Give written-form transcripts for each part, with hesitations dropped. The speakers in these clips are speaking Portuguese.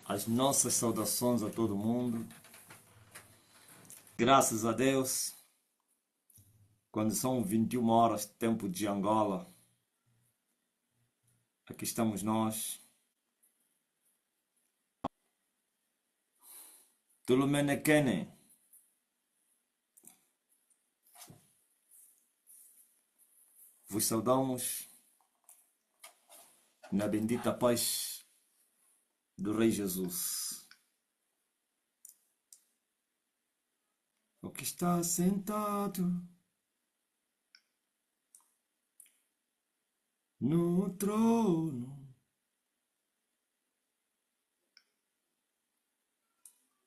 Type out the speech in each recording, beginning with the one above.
As nossas saudações a todo mundo. Graças a Deus, quando são 21 horas, tempo de Angola, aqui estamos nós. Tulumenekene. Vos saudamos na bendita paz do Rei Jesus. O que está sentado no trono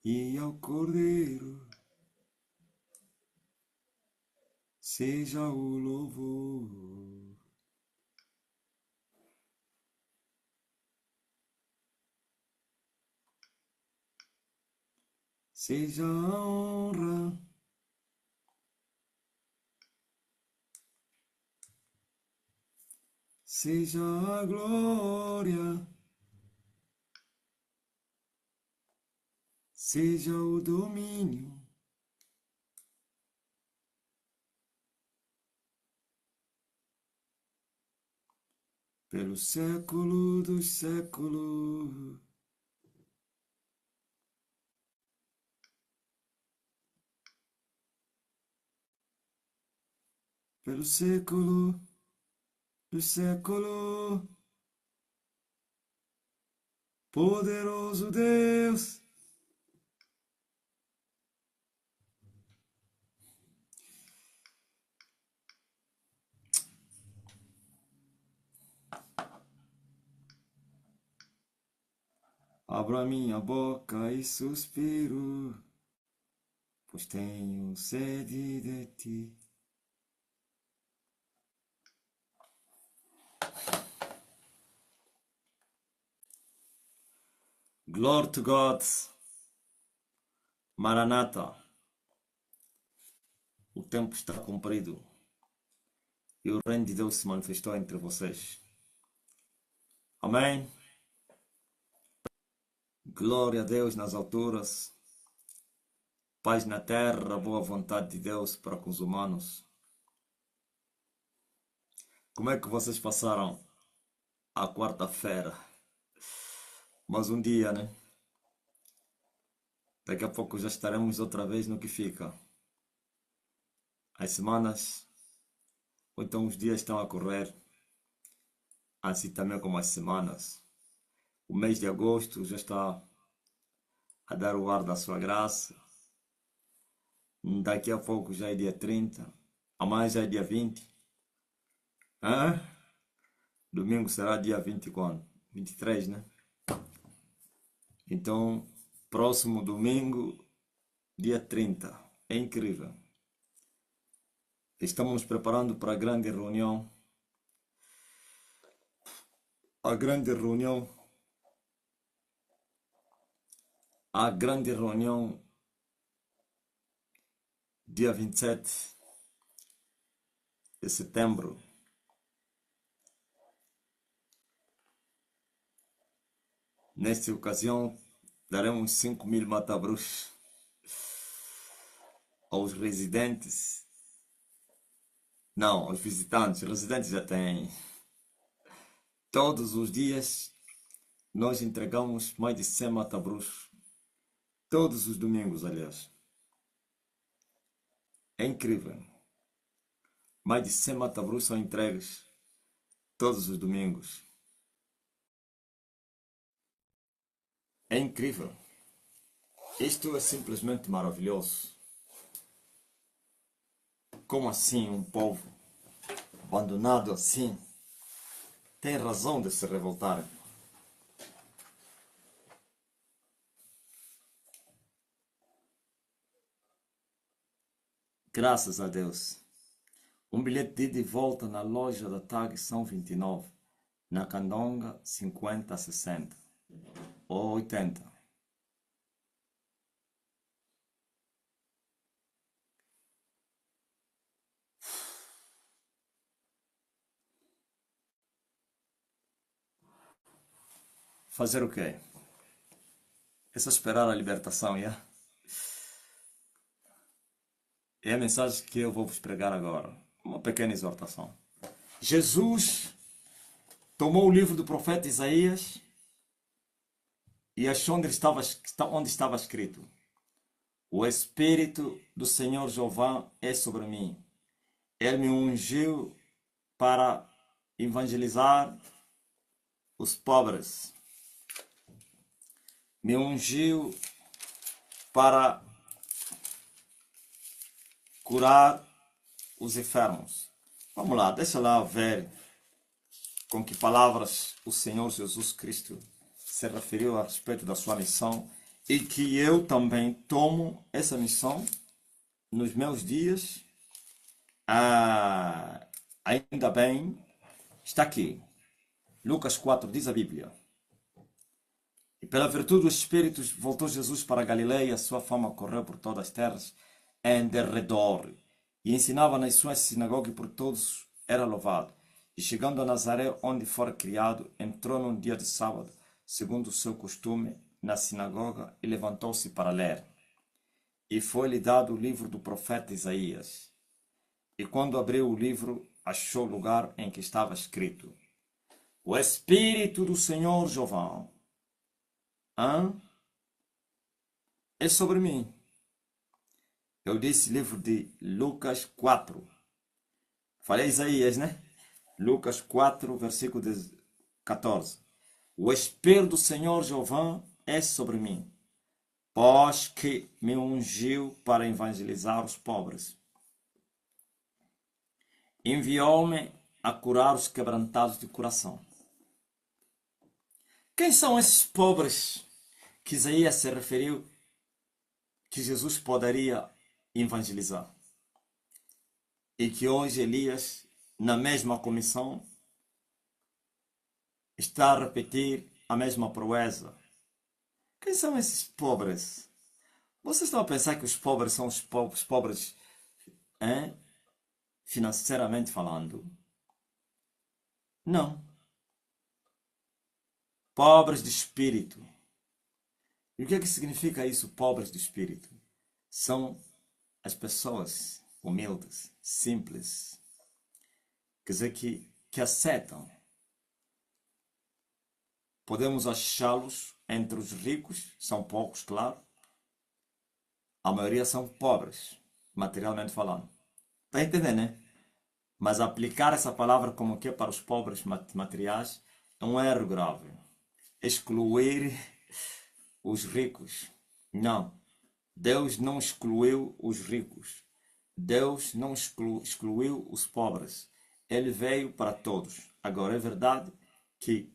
e ao Cordeiro seja o louvor. Seja a honra, seja a glória, seja o domínio, pelo século dos séculos. Pelo século dos séculos. Poderoso Deus. Abra minha boca e suspiro, pois tenho sede de ti. Glory to God. Maranata. O tempo está cumprido e o reino de Deus se manifestou entre vocês. Amém. Glória a Deus nas alturas. Paz na terra, boa vontade de Deus para com os humanos. Como é que vocês passaram a quarta-feira? Mais um dia, né? Daqui a pouco já estaremos outra vez no que fica. As semanas, ou então os dias estão a correr, assim também como as semanas. O mês de agosto já está a dar o ar da sua graça. Daqui a pouco já é dia 30, amanhã já é dia 20. Hã? Domingo será dia 20 quando? 23, né? Então, próximo domingo, dia 30. É incrível. Estamos nos preparando para a grande reunião. A grande reunião. A grande reunião, dia 27 de setembro. Nesta ocasião, daremos 5.000 matabrus aos residentes. Não, aos visitantes. Os residentes já têm. Todos os dias, nós entregamos mais de 100 matabrus. Todos os domingos, aliás. É incrível. Mais de 100 matabrus são entregues todos os domingos. É incrível. Isto é simplesmente maravilhoso. Como assim um povo abandonado assim tem razão de se revoltar? Graças a Deus. Um bilhete de ida e volta na loja da TAG são 29, na Candonga 50, 60 ou 80. Fazer o quê? É só esperar a libertação, yeah? É a mensagem que eu vou vos pregar agora. Uma pequena exortação. Jesus tomou o livro do profeta Isaías e achou onde estava escrito: O Espírito do Senhor Jeová é sobre mim. Ele me ungiu para evangelizar os pobres. Me ungiu para curar os enfermos. Vamos lá, deixa lá ver com que palavras o Senhor Jesus Cristo se referiu a respeito da sua missão e que eu também tomo essa missão nos meus dias. Ainda bem, está aqui. Lucas 4 diz a Bíblia: E pela virtude do Espírito voltou Jesus para a Galileia, sua fama correu por todas as terras em derredor, e ensinava nas suas sinagogas e por todos era louvado. E chegando a Nazaré, onde fora criado, entrou num dia de sábado, segundo o seu costume, na sinagoga, e levantou-se para ler. E foi-lhe dado o livro do profeta Isaías. E quando abriu o livro, achou o lugar em que estava escrito: O Espírito do Senhor Jeová é sobre mim. Eu disse livro de Lucas 4. Falei Isaías, né? Lucas 4, versículo 14. O Espírito do Senhor Jeová é sobre mim, pois que me ungiu para evangelizar os pobres. Enviou-me a curar os quebrantados de coração. Quem são esses pobres que Isaías se referiu que Jesus poderia evangelizar? E que hoje Elias, na mesma comissão, está a repetir a mesma proeza. Quem são esses pobres? Vocês estão a pensar que os pobres são os pobres, hein? Financeiramente falando? Não. Pobres de espírito. E o que é que significa isso, pobres de espírito? São as pessoas humildes, simples, quer dizer, que aceitam. Podemos achá-los entre os ricos, são poucos, claro. A maioria são pobres, materialmente falando. Está entendendo, né? Mas aplicar essa palavra como que é para os pobres materiais é um erro grave. Excluir os ricos. Não. Deus não excluiu os ricos. Deus não excluiu os pobres. Ele veio para todos. Agora, é verdade que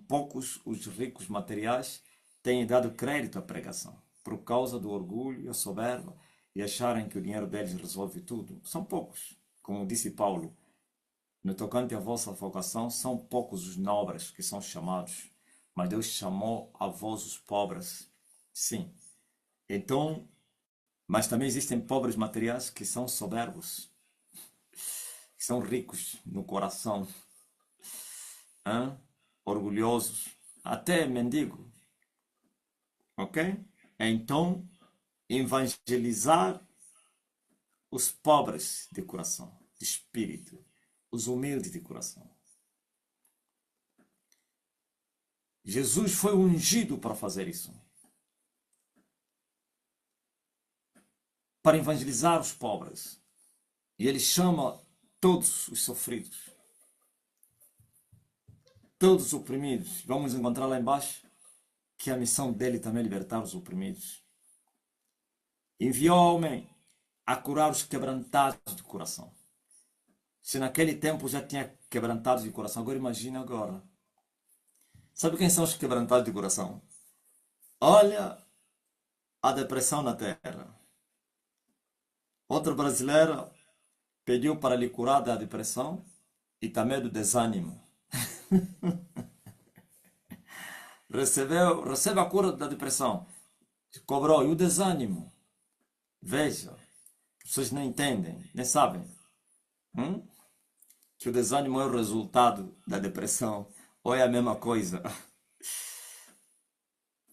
poucos os ricos materiais têm dado crédito à pregação, por causa do orgulho e a soberba e acharem que o dinheiro deles resolve tudo. São poucos. Como disse Paulo, no tocante à vossa vocação, são poucos os nobres que são chamados, mas Deus chamou a vós os pobres. Sim. Então, mas também existem pobres materiais que são soberbos, que são ricos no coração, orgulhosos, até mendigo. Ok? Então, evangelizar os pobres de coração, de espírito, os humildes de coração. Jesus foi ungido para fazer isso. Para evangelizar os pobres. E ele chama todos os sofridos, todos os oprimidos. Vamos encontrar lá embaixo que a missão dele também é libertar os oprimidos. Enviou-me a curar os quebrantados de coração. Se naquele tempo já tinha quebrantados de coração, agora imagina agora. Sabe quem são os quebrantados de coração? Olha a depressão na terra. Outra brasileira pediu para lhe curar da depressão e também do desânimo. Recebe a cura da depressão. Cobrou. E o desânimo? Veja, as pessoas não entendem, nem sabem. Que o desânimo é o resultado da depressão. Ou é a mesma coisa?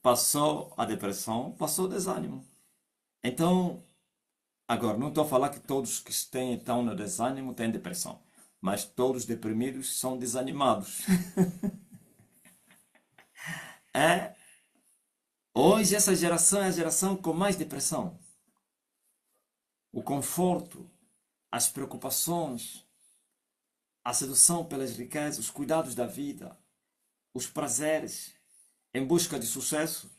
passou a depressão, passou o desânimo. Então, agora, não estou a falar que todos que estão no desânimo têm depressão, mas todos deprimidos são desanimados. É, hoje essa geração é a geração com mais depressão. O conforto, as preocupações, a sedução pelas riquezas, os cuidados da vida, os prazeres em busca de sucesso,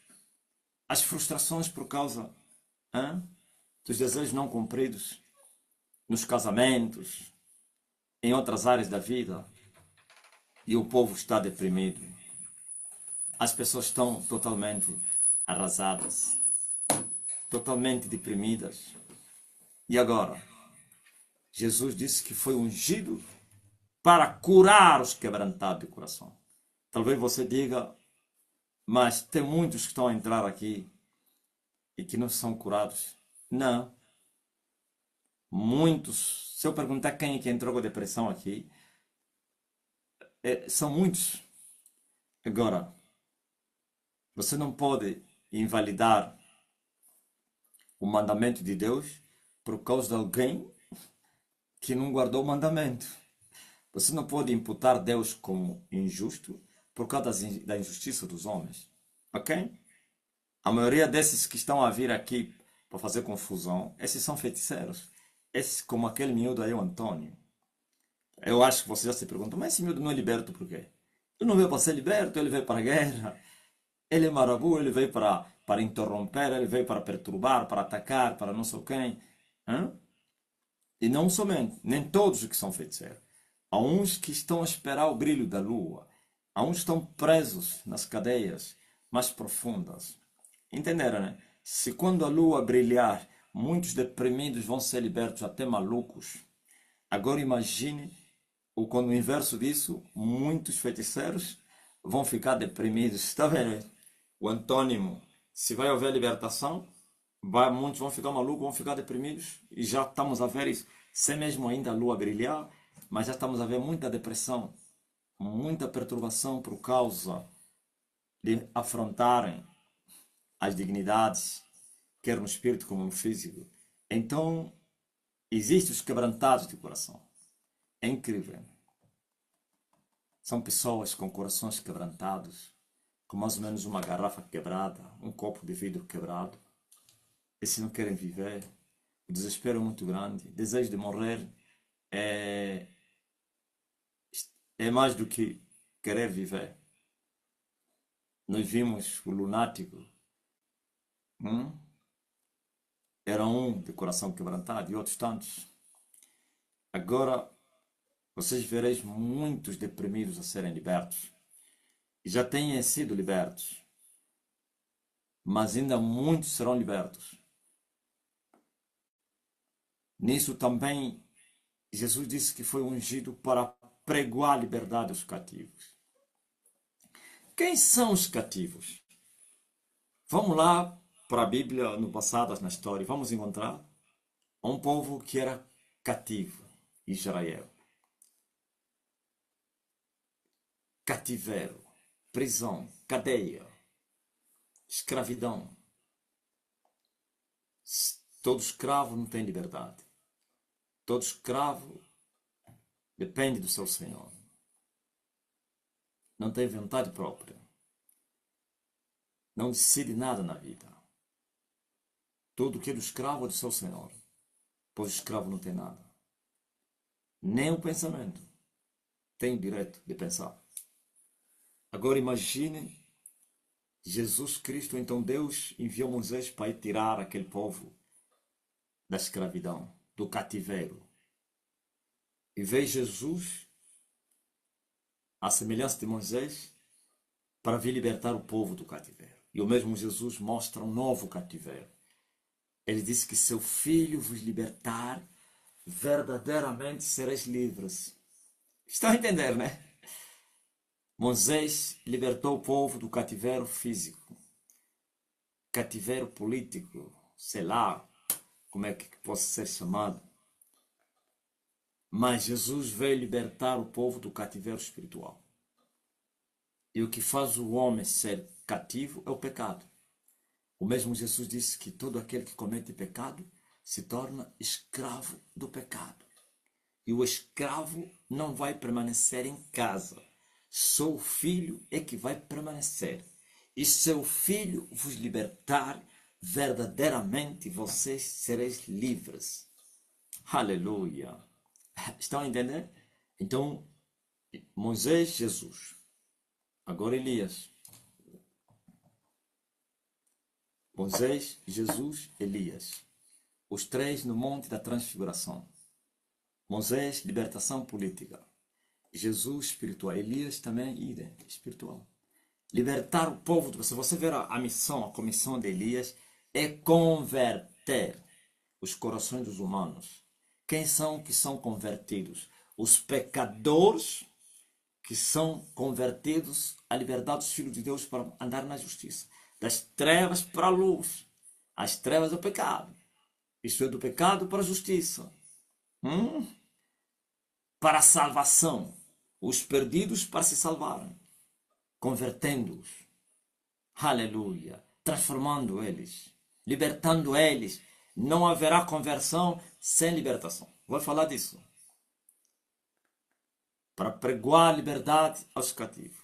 as frustrações por causa dos desejos não cumpridos nos casamentos, em outras áreas da vida, e o povo está deprimido. As pessoas estão totalmente arrasadas, totalmente deprimidas. E agora? Jesus disse que foi ungido para curar os quebrantados de coração. Talvez você diga, mas tem muitos que estão a entrar aqui e que não são curados. Não. Muitos. Se eu perguntar quem é que entrou com depressão aqui, são muitos. Agora, você não pode invalidar o mandamento de Deus por causa de alguém que não guardou o mandamento. Você não pode imputar Deus como injusto por causa da injustiça dos homens. Ok? A maioria desses que estão a vir aqui para fazer confusão, esses são feiticeiros. Esses, como aquele miúdo aí, o Antônio. Eu acho que você já se pergunta, mas esse miúdo não é liberto por quê? Ele não veio para ser liberto, ele veio para a guerra. Ele é marabu, ele veio para interromper, ele veio para perturbar, para atacar, para não sei quem. Hã? E não somente, nem todos os que são feiticeiros. Há uns que estão a esperar o brilho da lua. Há uns que estão presos nas cadeias mais profundas. Entenderam, né? Se quando a lua brilhar, muitos deprimidos vão ser libertos, até malucos. Agora imagine quando o inverso disso, muitos feiticeiros vão ficar deprimidos. Está vendo? O antônimo. Se vai haver libertação, muitos vão ficar malucos, vão ficar deprimidos. E já estamos a ver isso. Sem mesmo ainda a lua brilhar, mas já estamos a ver muita depressão, muita perturbação por causa de afrontarem as dignidades, quer no espírito como no físico. Então, existem os quebrantados de coração. É incrível. São pessoas com corações quebrantados, com mais ou menos uma garrafa quebrada, um copo de vidro quebrado. Esses não querem viver. O desespero é muito grande. O desejo de morrer é mais do que querer viver. Nós vimos o lunático. Era um de coração quebrantado e outros tantos. Agora, vocês vereis muitos deprimidos a serem libertos. E já têm sido libertos. Mas ainda muitos serão libertos. Nisso também, Jesus disse que foi ungido para pregoar a liberdade aos cativos. Quem são os cativos? Vamos lá para a Bíblia, no passado, na história. Vamos encontrar um povo que era cativo, Israel. Cativeiro, prisão, cadeia, escravidão. Todo escravo não tem liberdade. Todo escravo depende do seu senhor. Não tem vontade própria. Não decide nada na vida. Tudo que é do escravo é do seu senhor. Pois o escravo não tem nada. Nem o pensamento. Tem o direito de pensar. Agora imagine Jesus Cristo, então Deus enviou Moisés para ir tirar aquele povo da escravidão, do cativeiro. E veio Jesus, à semelhança de Moisés, para vir libertar o povo do cativeiro. E o mesmo Jesus mostra um novo cativeiro. Ele disse que seu filho vos libertar, verdadeiramente sereis livres. Estão a entender, né? Moisés libertou o povo do cativeiro físico, cativeiro político, sei lá como é que possa ser chamado. Mas Jesus veio libertar o povo do cativeiro espiritual. E o que faz o homem ser cativo é o pecado. O mesmo Jesus disse que todo aquele que comete pecado se torna escravo do pecado. E o escravo não vai permanecer em casa. Só o filho é que vai permanecer. E se o filho vos libertar, verdadeiramente vocês sereis livres. Aleluia. Estão a entender? Então, Moisés, Jesus. Agora Elias. Moisés, Jesus, Elias. Os três no Monte da Transfiguração. Moisés, libertação política. Jesus, espiritual. Elias também, espiritual. Libertar o povo. Se você ver a missão, a comissão de Elias, é converter os corações dos humanos. Quem são que são convertidos? Os pecadores que são convertidos à liberdade dos filhos de Deus para andar na justiça. Das trevas para a luz. As trevas do pecado. Isto é, do pecado para a justiça. Para a salvação. Os perdidos para se salvarem. Convertendo-os. Aleluia. Transformando eles. Libertando eles. Não haverá conversão sem libertação. Vou falar disso. Para pregoar a liberdade aos cativos.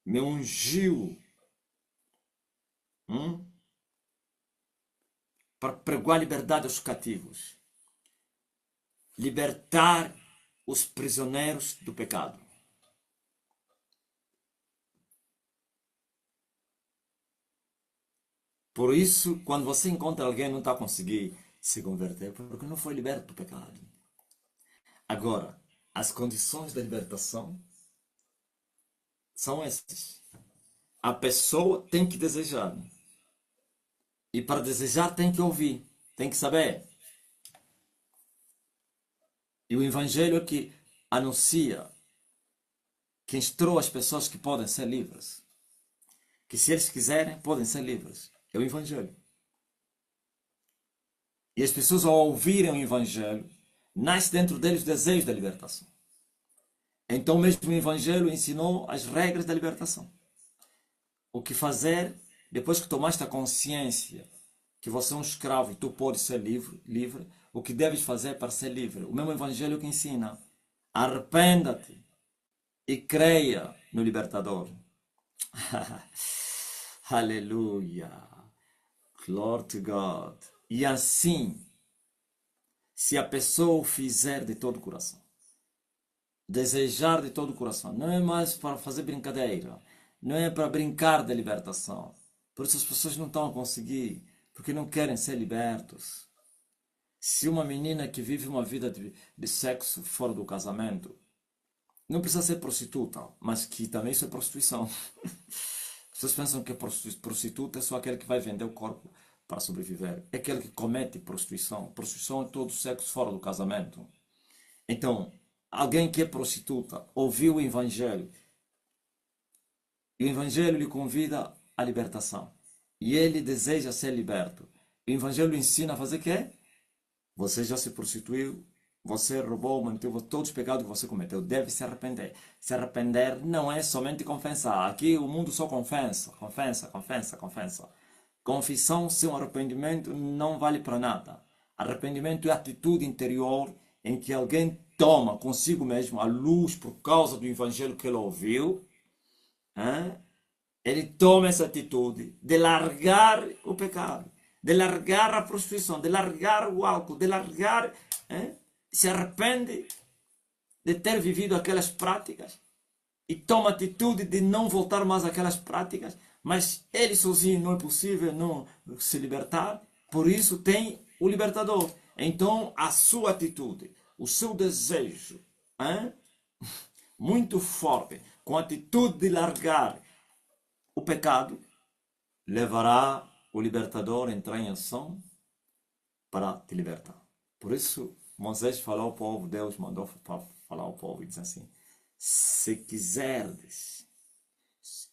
Me ungiu. Para pregoar a liberdade aos cativos. Libertar os prisioneiros do pecado. Por isso, quando você encontra alguém que não está conseguindo se converter, porque não foi liberto do pecado. Agora, as condições da libertação são essas. A pessoa tem que desejar. E para desejar tem que ouvir, tem que saber. E o Evangelho é que anuncia, que instrui as pessoas que podem ser livres. Que se eles quiserem, podem ser livres. É o Evangelho. E as pessoas, ao ouvirem o Evangelho, nasce dentro deles o desejo da libertação. Então mesmo o Evangelho ensinou as regras da libertação. O que fazer depois que tomaste a consciência que você é um escravo e tu podes ser livre, o que deves fazer para ser livre? O mesmo Evangelho que ensina. Arrependa-te e creia no libertador. Aleluia. Glory to God. E assim, se a pessoa o fizer de todo o coração, desejar de todo o coração, não é mais para fazer brincadeira, não é para brincar da libertação. Por isso as pessoas não estão a conseguir, porque não querem ser libertos. Se uma menina que vive uma vida de sexo fora do casamento, não precisa ser prostituta, mas que também isso é prostituição. As pessoas pensam que prostituta é só aquele que vai vender o corpo para sobreviver. É aquele que comete prostituição. Prostituição é todo sexo fora do casamento. Então, alguém que é prostituta ouviu o Evangelho. E o Evangelho lhe convida à libertação. E ele deseja ser liberto. O Evangelho lhe ensina a fazer o quê? Você já se prostituiu, você roubou, manteve todos os pecados que você cometeu. Deve se arrepender. Se arrepender não é somente confessar. Aqui o mundo só confessa. Confissão sem arrependimento não vale para nada. Arrependimento é a atitude interior em que alguém toma consigo mesmo a luz por causa do Evangelho que ele ouviu. Ele toma essa atitude de largar o pecado, de largar a prostituição, de largar o álcool, de largar, se arrepende de ter vivido aquelas práticas e toma a atitude de não voltar mais àquelas práticas, mas ele sozinho não é possível não se libertar, por isso tem o libertador. Então a sua atitude, o seu desejo, muito forte, com a atitude de largar o pecado, levará o libertador a entrar em ação para te libertar. Por isso, Moisés falou ao povo, Deus mandou falar ao povo e diz assim: se quiserdes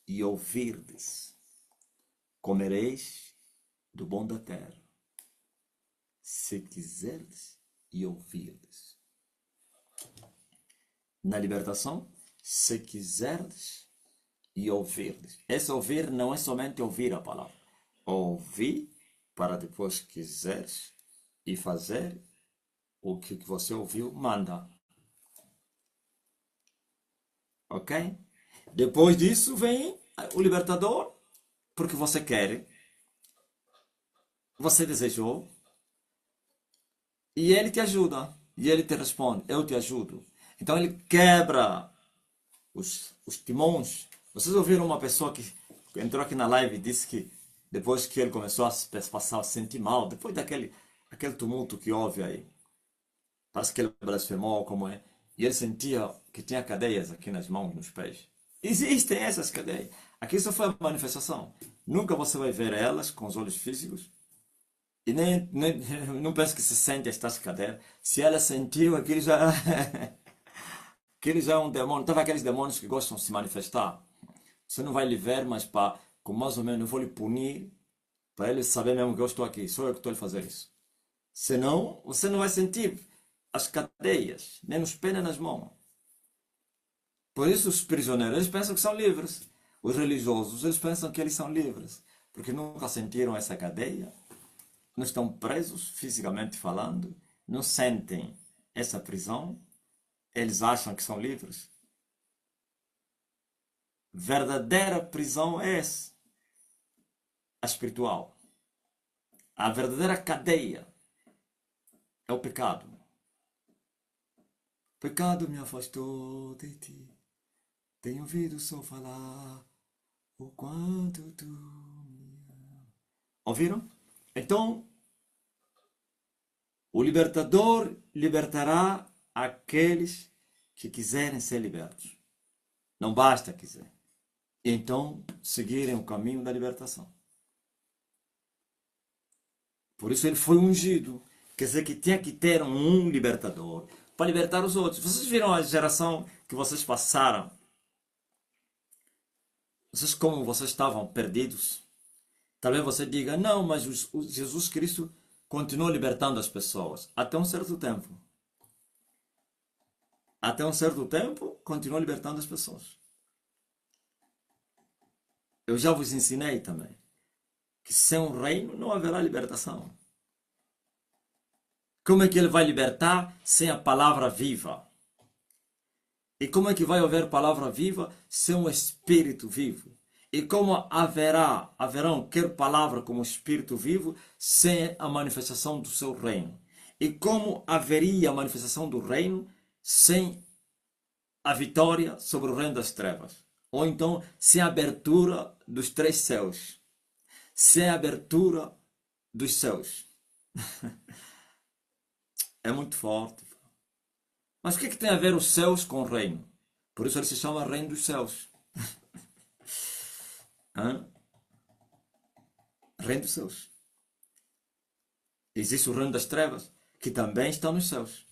e ouvirdes, comereis do bom da terra. Se quiserdes e ouvirdes. Na libertação, se quiserdes e ouvir-lhes. Esse ouvir não é somente ouvir a palavra. Ouvir para depois quiseres e fazer o que você ouviu manda. Ok? Depois disso vem o libertador, porque você quer, você desejou, e ele te ajuda. E ele te responde, eu te ajudo. Então ele quebra os timões. Vocês ouviram uma pessoa que entrou aqui na live e disse que depois que ele começou a se passar a sentir mal, depois aquele tumulto que houve aí, parece que ele blasfemou, como é, e ele sentia que tinha cadeias aqui nas mãos, nos pés. Existem essas cadeias. Aqui só foi a manifestação. Nunca você vai ver elas com os olhos físicos. E nem não penso que se sente estas cadeias. Se ela sentiu, aquilo já, aquilo já é um demônio. Estava aqueles demônios que gostam de se manifestar. Você não vai lhe ver, mas para, com mais ou menos, eu vou lhe punir, para ele saber mesmo que eu estou aqui. Sou eu que estou a fazer isso. Senão, você não vai sentir as cadeias, nem nos pés nem nas mãos. Por isso os prisioneiros, eles pensam que são livres. Os religiosos, eles pensam que eles são livres. Porque nunca sentiram essa cadeia. Não estão presos, fisicamente falando. Não sentem essa prisão. Eles acham que são livres. Verdadeira prisão é essa. A espiritual. A verdadeira cadeia é o pecado. O pecado me afastou de ti. Tenho ouvido só falar o quanto tu me amas. Ouviram? Então, o libertador libertará aqueles que quiserem ser libertos. Não basta quiser. Então, seguirem o caminho da libertação. Por isso ele foi ungido. Quer dizer que tinha que ter um libertador para libertar os outros. Vocês viram a geração que vocês passaram? Vocês como vocês estavam perdidos? Talvez você diga, não, mas o Jesus Cristo continuou libertando as pessoas. Até um certo tempo. Até um certo tempo, continuou libertando as pessoas. Eu já vos ensinei também que sem um reino não haverá libertação. Como é que ele vai libertar sem a palavra viva? E como é que vai haver palavra viva sem um espírito vivo? E como haverão quer palavra como espírito vivo sem a manifestação do seu reino? E como haveria a manifestação do reino sem a vitória sobre o reino das trevas? Ou então sem a abertura dos três céus? Sem a abertura dos céus? É muito forte. Mas o que tem a ver os céus com o reino? Por isso ele se chama Reino dos Céus. Hã? Reino dos Céus. Existe o Reino das Trevas, que também está nos céus.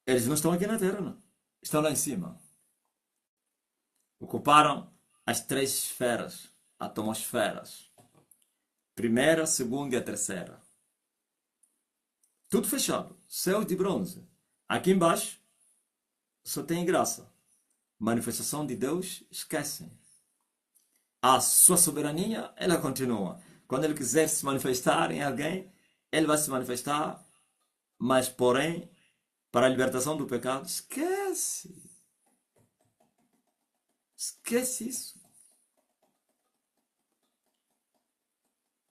Eles não estão aqui na Terra, não. Estão lá em cima. Ocuparam as três esferas, atmosferas. Primeira, segunda e a terceira. Tudo fechado. Céus de bronze. Aqui embaixo só tem graça. Manifestação de Deus, esquecem. A sua soberania, ela continua. Quando ele quiser se manifestar em alguém, ele vai se manifestar. Mas, porém, para a libertação do pecado, esquece. Esquece isso.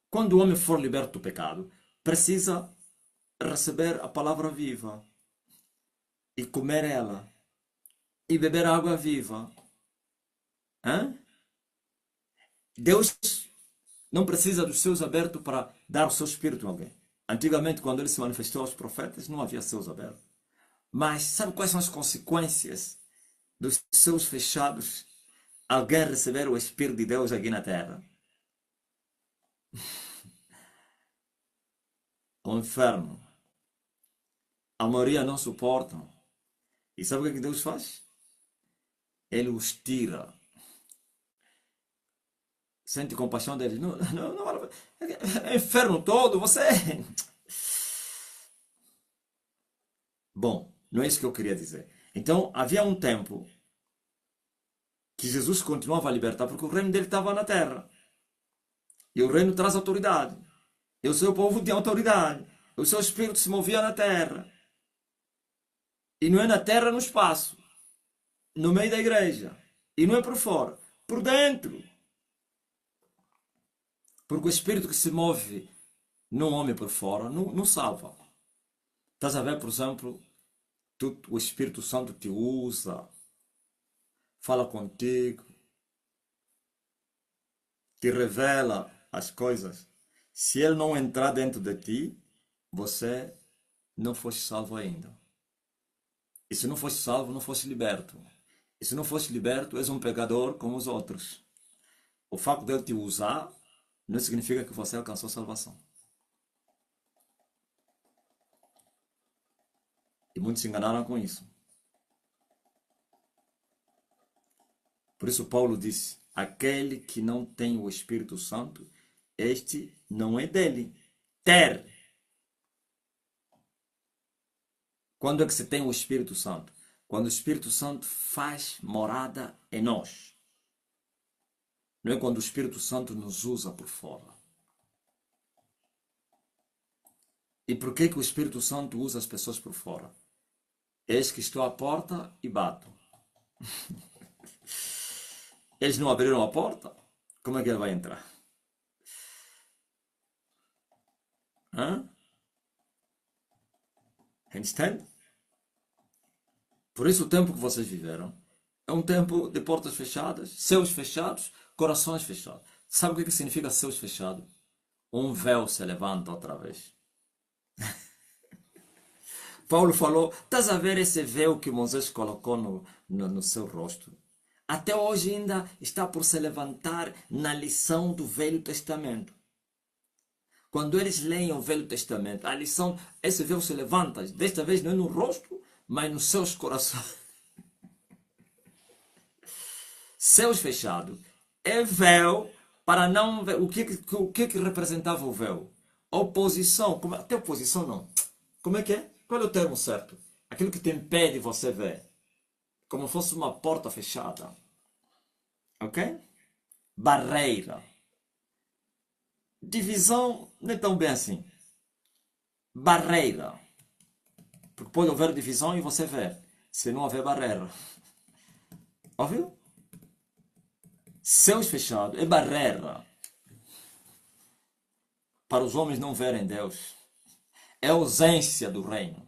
Quando o homem for liberto do pecado, precisa receber a palavra viva e comer ela e beber água viva. Hã? Deus não precisa dos céus abertos para dar o seu espírito a alguém. Antigamente, quando ele se manifestou aos profetas, não havia céus abertos. Mas sabe quais são as consequências dos céus fechados? Alguém receber o Espírito de Deus aqui na terra. O inferno. A maioria não suportam. E sabe o que Deus faz? Ele os tira. Sente compaixão deles. Não, é inferno todo, você. Bom, não é isso que eu queria dizer. Então, havia um tempo que Jesus continuava a libertar, porque o reino dele estava na terra. E o reino traz autoridade. E o seu povo tinha autoridade. O seu espírito se movia na terra. E não é na terra, no espaço. No meio da igreja. E não é por fora. Por dentro. Porque o espírito que se move num homem por fora não salva. Estás a ver, por exemplo, o Espírito Santo te usa, fala contigo, te revela as coisas. Se ele não entrar dentro de ti, você não foste salvo ainda. E se não foste salvo, não foste liberto. E se não foste liberto, és um pecador como os outros. O facto de ele te usar não significa que você alcançou salvação. E muitos se enganaram com isso. Por isso Paulo disse, aquele que não tem o Espírito Santo, este não é dele. Ter. Quando é que se tem o Espírito Santo? Quando o Espírito Santo faz morada em nós. Não é quando o Espírito Santo nos usa por fora. E por que que o Espírito Santo usa as pessoas por fora? Eis que estou à porta e bato. Eles não abriram a porta? Como é que ele vai entrar? Hã? Understand? Por isso o tempo que vocês viveram é um tempo de portas fechadas, céus fechados, corações fechados. Sabe o que significa céus fechados? Um véu se levanta outra vez. Paulo falou, estás a ver esse véu que Moisés colocou no seu rosto? Até hoje ainda está por se levantar na lição do Velho Testamento. Quando eles leem o Velho Testamento, a lição, esse véu se levanta, desta vez não é no rosto, mas nos seus corações. Céus fechados. É véu para não ver. O que representava o véu? Oposição. Até oposição não. Como é que é? Qual é o termo certo? Aquilo que te impede você ver. Como fosse uma porta fechada. Ok? Barreira. Divisão não é tão bem assim. Barreira. Porque pode haver divisão e você vê. Se não houver barreira. Ouviu? Céus fechados é barreira. Para os homens não verem Deus. É ausência do reino.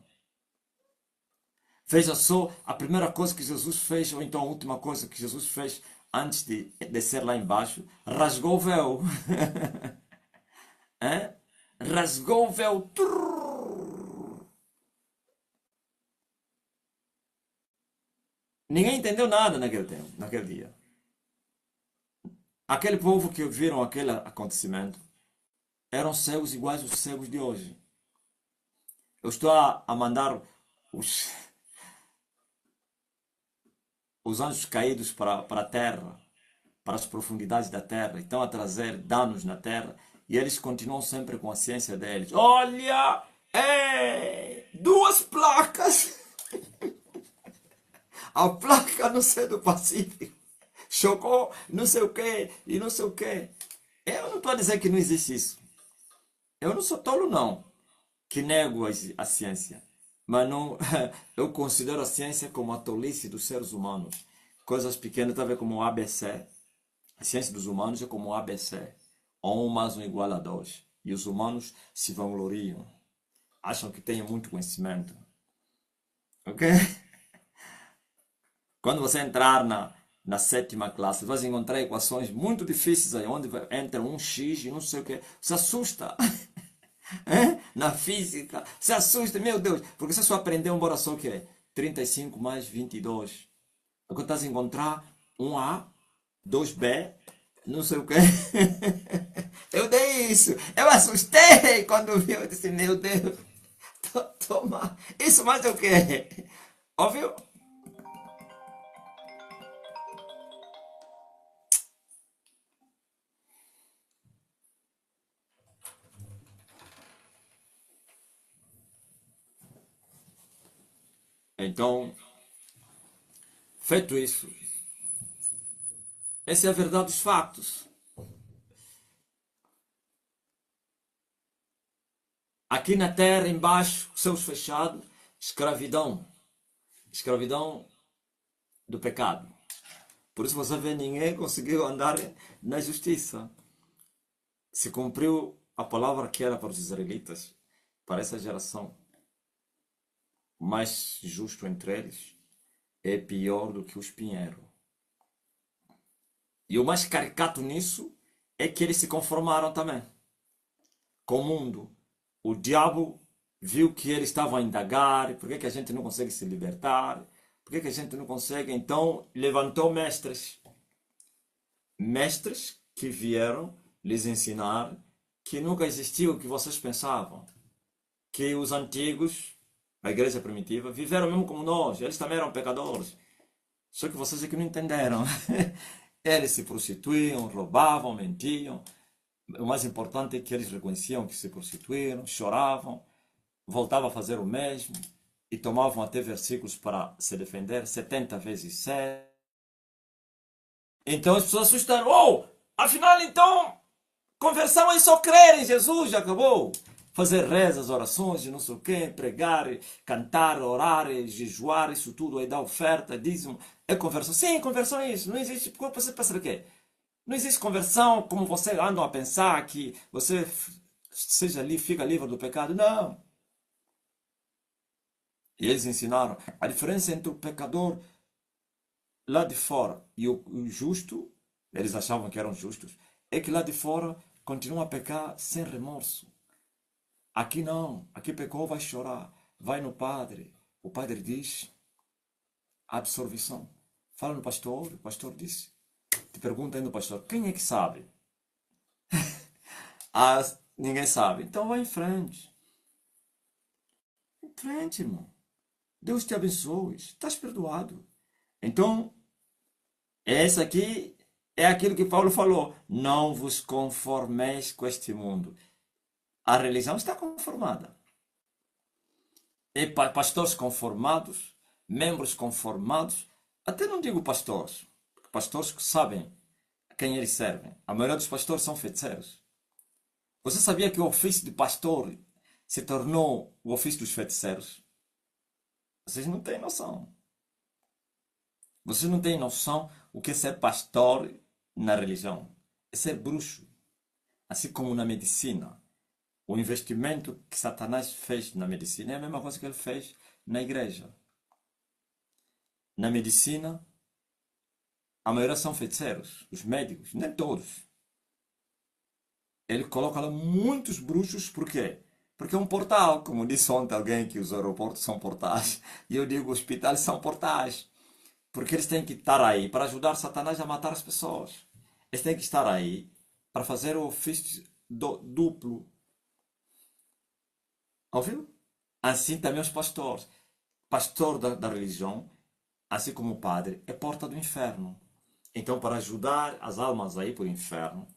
Veja só, a primeira coisa que Jesus fez, ou então a última coisa que Jesus fez antes de descer lá embaixo, rasgou o véu. Rasgou o véu. Ninguém entendeu nada naquele tempo, naquele dia. Aquele povo que viram aquele acontecimento eram cegos iguais aos cegos de hoje. Eu estou a mandar os anjos caídos para a terra, para as profundidades da terra, e estão a trazer danos na terra, e eles continuam sempre com a ciência deles. Olha, duas placas. A placa não sei do Pacífico chocou não sei o que e não sei o que. Eu não estou a dizer que não existe isso. Eu não sou tolo não, que nego a ciência. Mas não, eu considero a ciência como a tolice dos seres humanos. Coisas pequenas, tá a ver como o ABC. A ciência dos humanos é como o ABC. 1 mais 1 igual a 2. E os humanos se vangloriam. Acham que têm muito conhecimento. Ok? Quando você entrar na sétima classe, você vai encontrar equações muito difíceis aí, onde entra um x e não sei o que. Você assusta. Na física. Você assusta, meu Deus. Porque você só aprendeu embora só o que é 35 mais 22. Agora estás a encontrar 1A, 2B, não sei o que. Eu dei isso. Eu assustei quando vi. Eu disse, meu Deus. Toma. Isso mais o que? Óbvio? Então, Feito isso, essa é a verdade dos fatos. Aqui na terra, embaixo, céus fechados, escravidão. Escravidão do pecado. Por isso você vê, ninguém conseguiu andar na justiça. Se cumpriu a palavra que era para os israelitas, para essa geração. O mais justo entre eles é pior do que o espinheiro. E o mais caricato nisso é que eles se conformaram também com o mundo. O diabo viu que eles estavam a indagar, por que a gente não consegue se libertar? Por que a gente não consegue? Então levantou mestres. Mestres que vieram lhes ensinar que nunca existiu o que vocês pensavam. Que os antigos, a igreja primitiva, viveram mesmo como nós. Eles também eram pecadores. Só que vocês é que não entenderam. Eles se prostituíam, roubavam, mentiam. O mais importante é que eles reconheciam que se prostituíram, choravam, voltavam a fazer o mesmo e tomavam até versículos para se defender, 70 vezes 7. Então as pessoas assustaram. Oh, afinal então, conversão é só crer em Jesus, já acabou. Fazer rezas, orações, não sei o quê, pregar, cantar, orar, jejuar, isso tudo, aí dar oferta, dízimo. É conversão. Sim, conversão é isso. Não existe. Você pensa o quê? Não existe conversão como você anda a pensar que você seja ali, fica livre do pecado. Não. E eles ensinaram a diferença entre o pecador lá de fora e o justo, eles achavam que eram justos, é que lá de fora continua a pecar sem remorso. Aqui não, aqui pecou, vai chorar, vai no padre. O padre diz absolvição. Fala no pastor, o pastor diz. Te pergunta ainda o pastor, quem é que sabe? Ah, ninguém sabe. Então vai em frente. Em frente, irmão. Deus te abençoe. Estás perdoado. Então, essa aqui é aquilo que Paulo falou. Não vos conformeis com este mundo. A religião está conformada. E pastores conformados, membros conformados, até não digo pastores, porque pastores que sabem a quem eles servem. A maioria dos pastores são feiticeiros. Você sabia que o ofício de pastor se tornou o ofício dos feiticeiros? Vocês não têm noção. Vocês não têm noção o que é ser pastor na religião. É ser bruxo. Assim como na medicina. O investimento que Satanás fez na medicina é a mesma coisa que ele fez na igreja. Na medicina, a maioria são feiticeiros. Os médicos, nem todos. Ele coloca lá muitos bruxos, por quê? Porque é um portal, como disse ontem alguém que os aeroportos são portais. E eu digo, hospitais são portais. Porque eles têm que estar aí para ajudar Satanás a matar as pessoas. Eles têm que estar aí para fazer o ofício duplo. Ouviu? Assim também os pastores. Pastor da religião, assim como o padre, é porta do inferno. Então, para ajudar as almas aí para o inferno,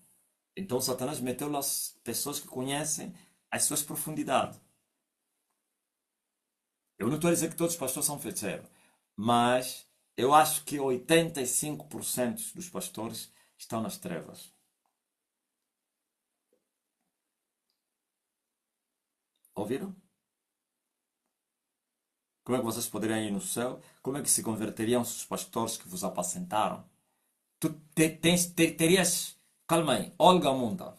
então Satanás meteu lá as pessoas que conhecem as suas profundidades. Eu não estou a dizer que todos os pastores são feiticeiros, mas eu acho que 85% dos pastores estão nas trevas. Ouviram? Como é que vocês poderiam ir no céu? Como é que se converteriam os pastores que vos apacentaram? Tu terias. Calma aí, Olga Munda.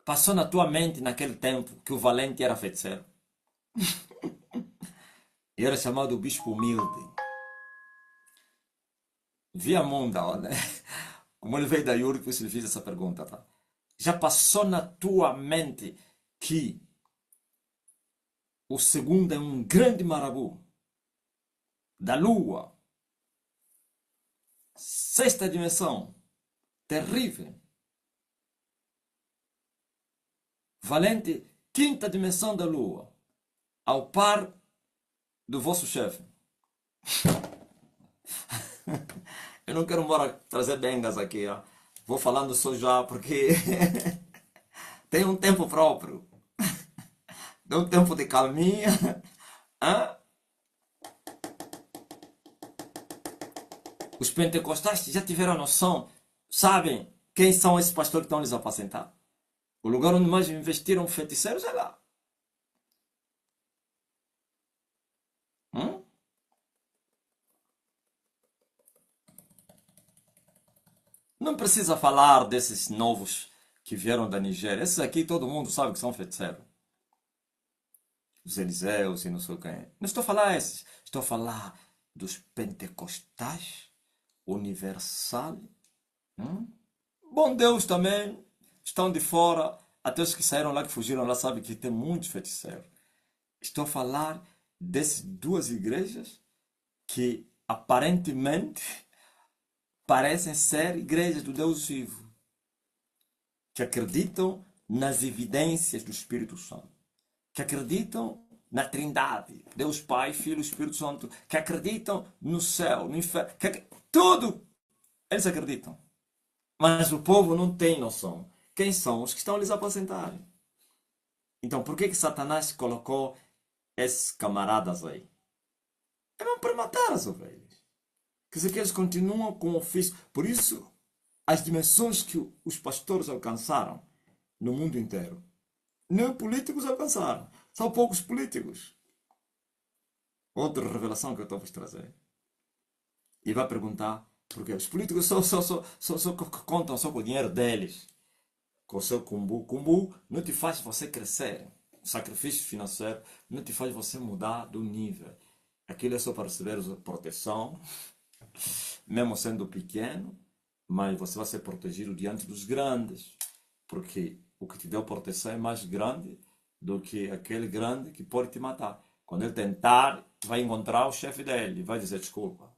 Passou na tua mente naquele tempo que o valente era feiticeiro? E era chamado o bispo humilde. Via Munda, olha. Como ele veio da Yuri, por isso lhe fiz essa pergunta, tá? Já passou na tua mente que o segundo é um grande marabu da lua, sexta dimensão, terrível, valente, quinta dimensão da lua, ao par do vosso chefe? Eu não quero trazer bengas aqui, ó. Vou falando só já porque tem um tempo próprio. Tem um tempo de calminha. Hã? Os pentecostais já tiveram noção, sabem quem são esses pastores que estão lhes apacentar. O lugar onde mais investiram feiticeiros é lá. Hum? Não precisa falar desses novos que vieram da Nigéria. Esses aqui todo mundo sabe que são feiticeiros. Os Eliseus e não sei quem. Não estou a falar esses. Estou a falar dos pentecostais, universal. Hum? Bom Deus também. Estão de fora. Até os que saíram lá, que fugiram lá, sabem que tem muitos feiticeiros. Estou a falar dessas duas igrejas que aparentemente parecem ser igrejas do Deus vivo, que acreditam nas evidências do Espírito Santo, que acreditam na Trindade, Deus Pai, Filho e Espírito Santo, que acreditam no céu, no inferno, tudo eles acreditam. Mas o povo não tem noção. Quem são os que estão lhes apacentarem? Então, por que Satanás colocou esses camaradas aí? É mesmo para matar as ovelhas. Quer dizer que eles continuam com o ofício. Por isso, as dimensões que os pastores alcançaram no mundo inteiro, nem políticos alcançaram. São poucos políticos. Outra revelação que eu estou a vos trazer. E vai perguntar, porque os políticos só contam só com o dinheiro deles. Com o seu cumbu. Cumbu não te faz você crescer. O sacrifício financeiro não te faz você mudar do nível. Aquilo é só para receber proteção, mesmo sendo pequeno, mas você vai ser protegido diante dos grandes. Porque o que te deu proteção é mais grande do que aquele grande que pode te matar. Quando ele tentar, vai encontrar o chefe dele e vai dizer desculpa.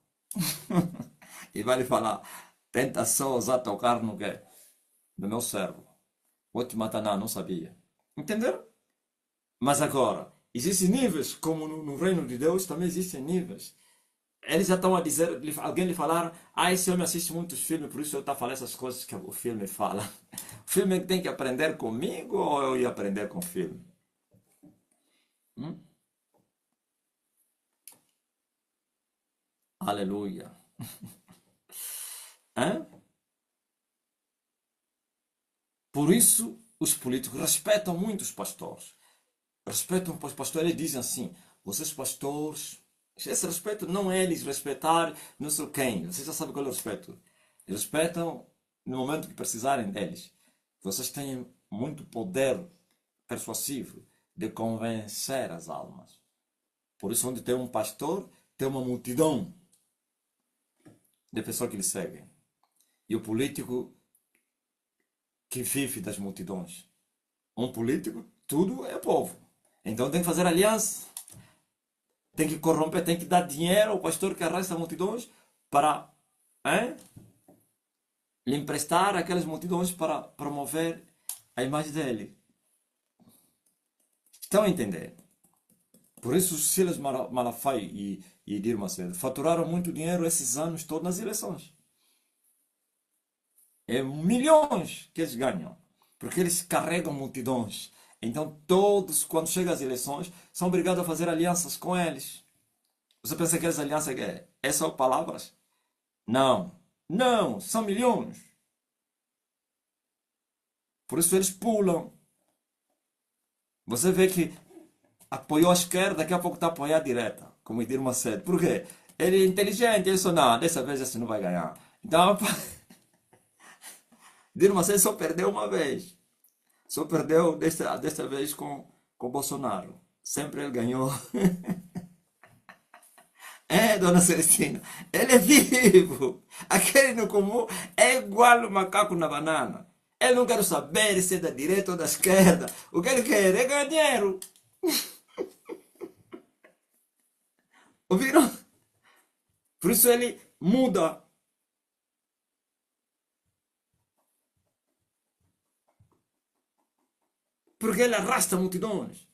E vai lhe falar, tenta só usar tocar no quê? No meu servo. Vou te matar, não sabia. Entenderam? Mas agora, existem níveis, como no reino de Deus também existem níveis. Eles já estão a dizer, alguém lhe falaram, esse homem assiste muitos filmes, por isso eu estou a falar essas coisas que o filme fala. O filme tem que aprender comigo ou eu ia aprender com o filme? Hum? Aleluia. Hã? Por isso, os políticos respeitam muito os pastores. Respeitam os pastores, eles dizem assim, vocês pastores, esse respeito não é eles respeitar não sei quem, vocês já sabem qual é o respeito. Eles respeitam no momento que precisarem deles. Vocês têm muito poder persuasivo de convencer as almas. Por isso, onde tem um pastor, tem uma multidão de pessoas que lhe seguem. E o político que vive das multidões. Um político, tudo é povo. Então tem que fazer aliança. Tem que corromper, tem que dar dinheiro ao pastor que arrasta multidões para lhe emprestar aquelas multidões para promover a imagem dele. Estão a entender? Por isso Silas Malafaia e Edir Macedo faturaram muito dinheiro esses anos todos nas eleições. É milhões que eles ganham. Porque eles carregam multidões. Então todos, quando chegam às eleições, são obrigados a fazer alianças com eles. Você pensa que essa aliança é só palavras? Não. Não, são milhões. Por isso eles pulam. Você vê que apoiou a esquerda, daqui a pouco está a apoiar a direita, como Edir Macedo. Por quê? Ele é inteligente, ele só não, dessa vez esse não vai ganhar. Então, Edir Macedo só perdeu uma vez. Só perdeu desta vez com Bolsonaro. Sempre ele ganhou. Dona Celestina, ele é vivo. Aquele no comum é igual o macaco na banana. Ele não quer saber se é da direita ou da esquerda. O que ele quer é ganhar dinheiro. Ouviram? Por isso ele muda. Porque ele arrasta multidões.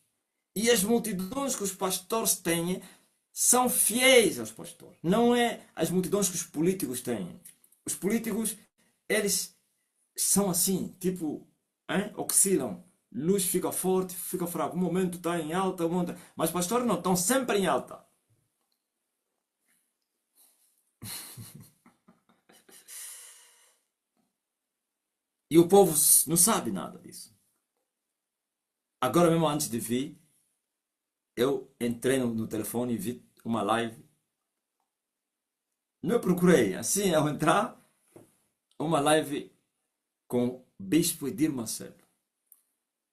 E as multidões que os pastores têm são fiéis aos pastores. Não é as multidões que os políticos têm. Os políticos, eles são assim, tipo, oscilam. Luz fica forte, fica fraco. Um momento está em alta, mas os pastores não, estão sempre em alta. E o povo não sabe nada disso. Agora mesmo antes de vir, eu entrei no telefone e vi uma live. Não, eu procurei, assim, ao entrar, uma live com Bispo Edir Macedo.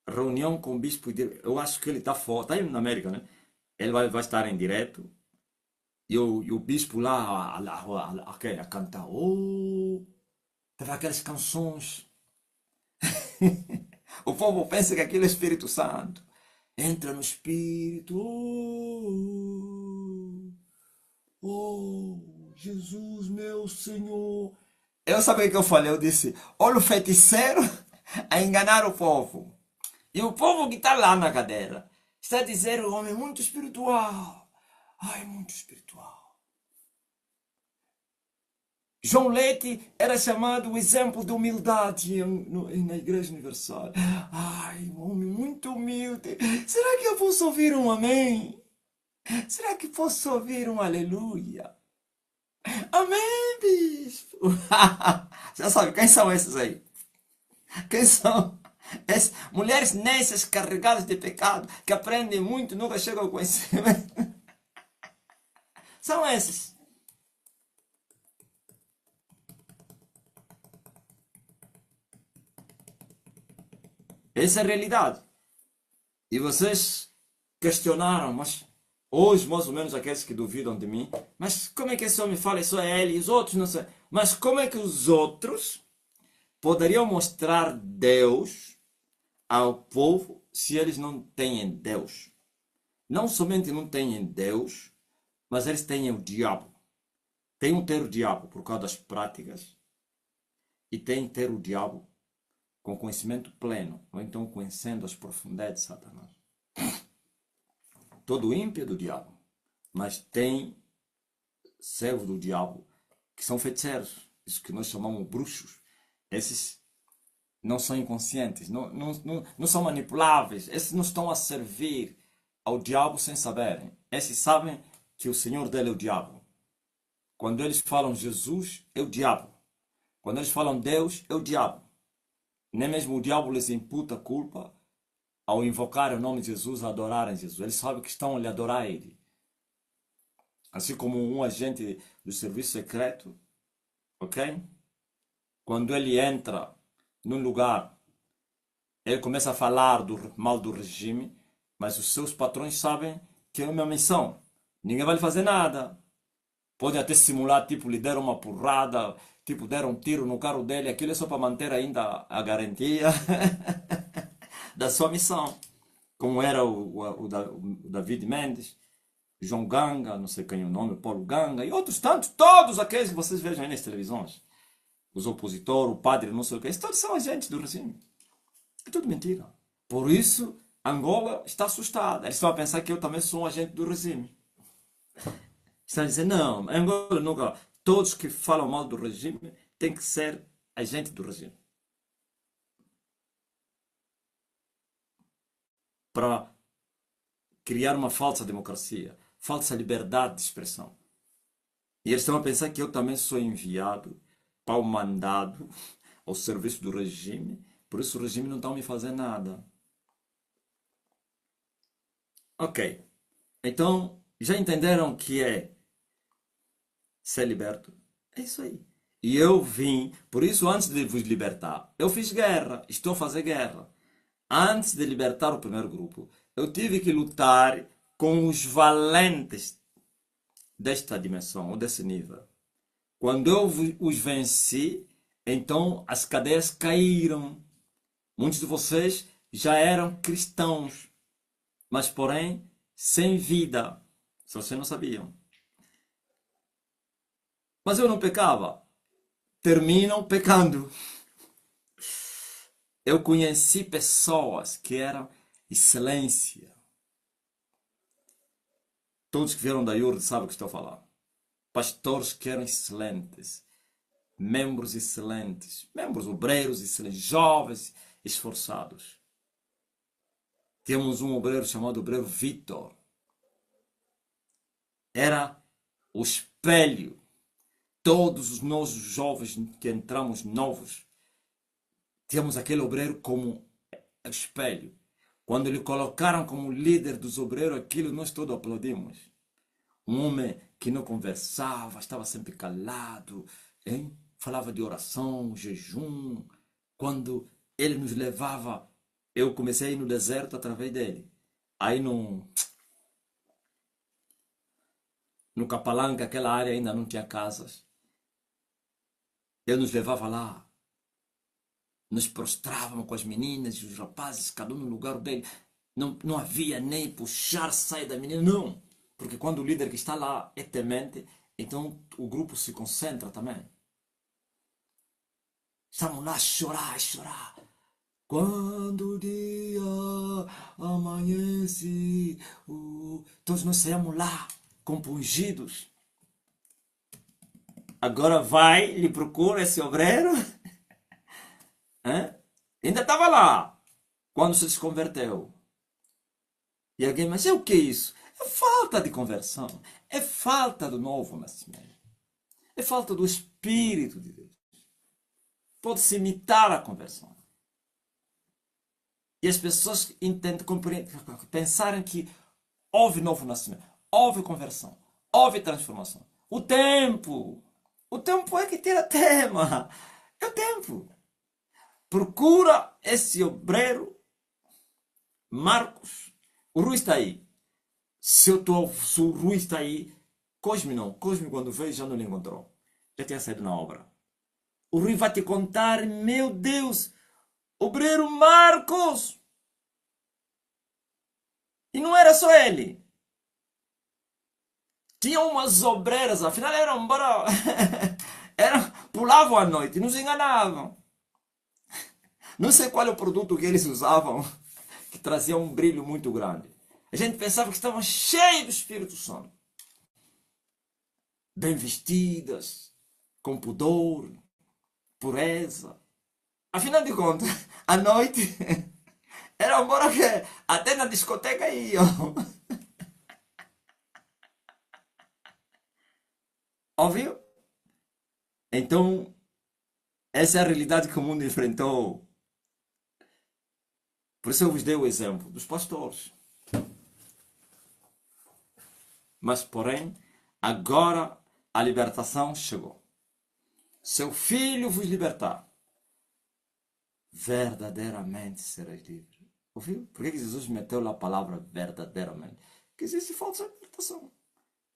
Reunião com Bispo Edir. Eu acho que ele está fora, está aí na América, né? Ele vai estar em direto. E o bispo lá a cantar. Oh, teve aquelas canções. O povo pensa que aquilo é Espírito Santo. Entra no Espírito. Oh, oh, Jesus, meu Senhor. Eu sabia o que eu falei? Eu disse: olha o feiticeiro a enganar o povo. E o povo que está lá na cadeira está a dizer: o homem é muito espiritual. Ai, muito espiritual. João Leite era chamado o exemplo de humildade na Igreja Universal. Ai, um homem muito humilde. Será que eu posso ouvir um amém? Será que posso ouvir um aleluia? Amém, bispo. Já sabe, quem são esses aí? Quem são? Mulheres nessas carregadas de pecado, que aprendem muito, nunca chegam ao conhecimento. São esses. Essa é a realidade. E vocês questionaram, mas hoje, mais ou menos, aqueles que duvidam de mim, mas como é que esse homem fala, só é ele e os outros não sei. Mas como é que os outros poderiam mostrar Deus ao povo se eles não têm Deus? Não somente não têm Deus, mas eles têm o diabo. Tem um ter o diabo por causa das práticas e tem ter o diabo com conhecimento pleno, ou então conhecendo as profundezas de Satanás. Todo ímpio é do diabo, mas tem servos do diabo que são feiticeiros, isso que nós chamamos bruxos. Esses não são inconscientes, não são manipuláveis, esses não estão a servir ao diabo sem saberem. Esses sabem que o senhor dele é o diabo. Quando eles falam Jesus, é o diabo. Quando eles falam Deus, é o diabo. Nem mesmo o diabo lhes imputa culpa ao invocar o nome de Jesus, a adorarem Jesus. Eles sabem que estão a lhe adorar a ele. Assim como um agente do serviço secreto, ok? Quando ele entra num lugar, ele começa a falar mal do regime, mas os seus patrões sabem que é uma missão. Ninguém vai lhe fazer nada. Podem até simular, tipo, lhe deram uma porrada, tipo, deram um tiro no carro dele. Aquilo é só para manter ainda a garantia da sua missão. Como era o David Mendes, João Ganga, não sei quem é o nome, Paulo Ganga e outros tantos, todos aqueles que vocês vejam aí nas televisões. Os opositores, o padre, não sei o que, esses todos são agentes do regime. É tudo mentira. Por isso, Angola está assustada. Eles estão a pensar que eu também sou um agente do regime. Estão a dizer, não, Angola nunca. Todos que falam mal do regime têm que ser agente do regime. Para criar uma falsa democracia, falsa liberdade de expressão. E eles estão a pensar que eu também sou enviado, pau mandado ao serviço do regime, por isso o regime não está a me fazer nada. Ok, então já entenderam que é ser liberto? É isso aí. E eu vim, por isso antes de vos libertar, eu fiz guerra, estou a fazer guerra. Antes de libertar o primeiro grupo, eu tive que lutar com os valentes desta dimensão, ou desse nível. Quando eu os venci, então as cadeias caíram. Muitos de vocês já eram cristãos, mas porém sem vida. Se vocês não sabiam. Mas eu não pecava. Terminam pecando. Eu conheci pessoas que eram excelência. Todos que vieram da IURD sabem o que estou a falar. Pastores que eram excelentes. Membros excelentes. Membros obreiros excelentes. Jovens esforçados. Temos um obreiro chamado obreiro Vitor. Era o espelho. Todos os nossos jovens que entramos novos tínhamos aquele obreiro como espelho. Quando lhe colocaram como líder dos obreiros, aquilo nós todos aplaudimos. Um homem que não conversava, estava sempre calado, hein? Falava de oração, jejum. Quando ele nos levava, eu comecei a ir no deserto através dele. Aí no Capalanga, aquela área ainda não tinha casas. Ele nos levava lá, nos prostrávamos com as meninas e os rapazes, cada um no lugar dele. Não havia nem puxar saia da menina, não. Porque quando o líder que está lá é temente, então o grupo se concentra também. Estamos lá a chorar, a chorar. Quando o dia amanhece, todos nós saímos lá, compungidos. Agora vai, lhe procura esse obreiro. Hein? Ainda estava lá, quando se converteu. E alguém, mas é o que é isso? É falta de conversão. É falta do novo nascimento. É falta do Espírito de Deus. Pode-se imitar a conversão. E as pessoas entendem, pensarem que houve novo nascimento, houve conversão, houve transformação. O tempo é que tira tema. É o tempo. Procura esse obreiro, Marcos. O Rui está aí. Se o Rui está aí, Cosme não. Cosme quando veio já não lhe encontrou. Já tinha saído na obra. O Rui vai te contar, meu Deus, obreiro Marcos. E não era só ele. Tinha umas obreiras, afinal eram embora. Pulavam à noite, nos enganavam. Não sei qual é o produto que eles usavam, que trazia um brilho muito grande. A gente pensava que estavam cheios do Espírito Santo. Bem vestidas, com pudor, pureza. Afinal de contas, à noite, era embora que até na discoteca iam. Óbvio? Então, essa é a realidade que o mundo enfrentou. Por isso eu vos dei o exemplo dos pastores. Mas, porém, agora a libertação chegou. Seu filho vos libertar, verdadeiramente sereis livres. Ouviu? Por que Jesus meteu lá a palavra verdadeiramente? Porque existe falsa libertação.